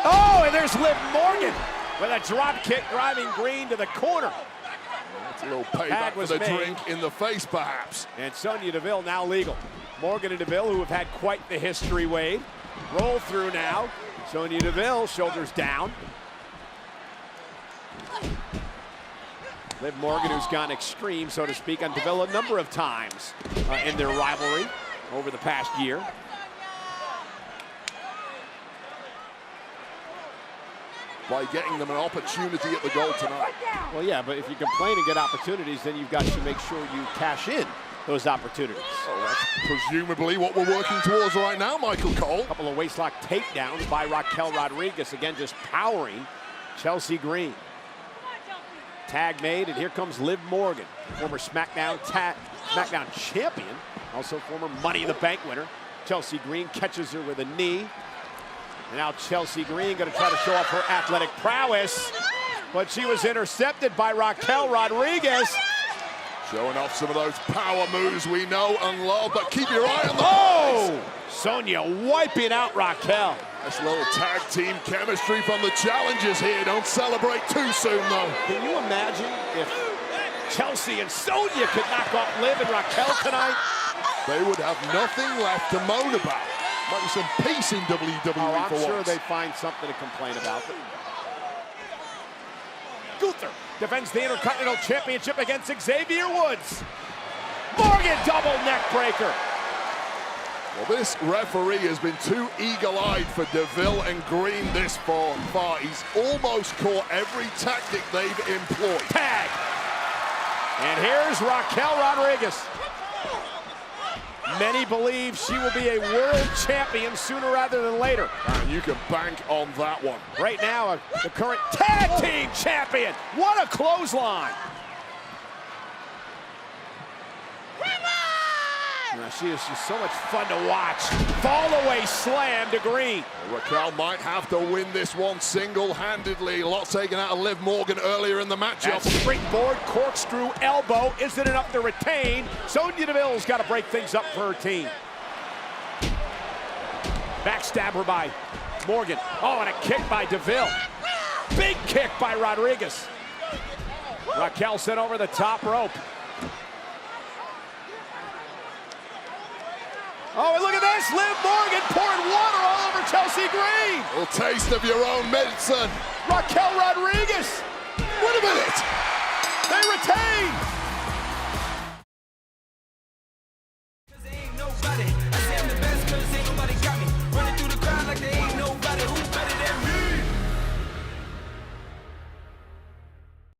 Oh, and there's Liv Morgan with a drop kick driving Green to the corner. That's a little payback for the drink in the face, perhaps. And Sonya Deville now legal. Morgan and Deville, who have had quite the history, Wade. Roll through now. Sonya Deville, shoulders down. Liv Morgan, who's gone extreme, so to speak, on Deville a number of times in their rivalry over the past year. By getting them an opportunity at the goal tonight. Well, yeah, but if you complain and get opportunities, then you've got to make sure you cash in those opportunities. Oh, that's presumably what we're working towards right now, Michael Cole. A couple of waistlock takedowns by Raquel Rodriguez, again just powering Chelsea Green. Tag made, and here comes Liv Morgan, former SmackDown champion, also former Money in the Bank winner. Chelsea Green catches her with a knee. And now Chelsea Green going to try to show off her athletic prowess, but she was intercepted by Raquel Rodriguez. Showing off some of those power moves we know and love, but keep your eye on the prize. Sonya wiping out Raquel. Nice little tag team chemistry from the challengers here. Don't celebrate too soon, though. Can you imagine if Chelsea and Sonya could knock off Liv and Raquel tonight? They would have nothing left to moan about. Might be some peace in WWE I'm sure once. they'd find something to complain about. Gunther defends the Intercontinental Championship against Xavier Woods. Morgan double neck breaker. Well, this referee has been too eagle-eyed for Deville and Green this far. He's almost caught every tactic they've employed. Tag. And here's Raquel Rodriguez. Many believe she will be a world champion sooner rather than later. And you can bank on that one. Right now, the current tag team champion. What a clothesline. Now, she is just so much fun to watch. Fall away slam to Green. Raquel might have to win this one single-handedly. A lot taken out of Liv Morgan earlier in the matchup. That springboard corkscrew elbow isn't enough to retain. Sonya Deville's got to break things up for her team. Backstabber by Morgan. Oh, and a kick by Deville. Big kick by Rodriguez. Raquel sent over the top rope. Oh, and look at this, Liv Morgan pouring water all over Chelsea Green. A little taste of your own medicine. Raquel Rodriguez. Wait a minute. They retain.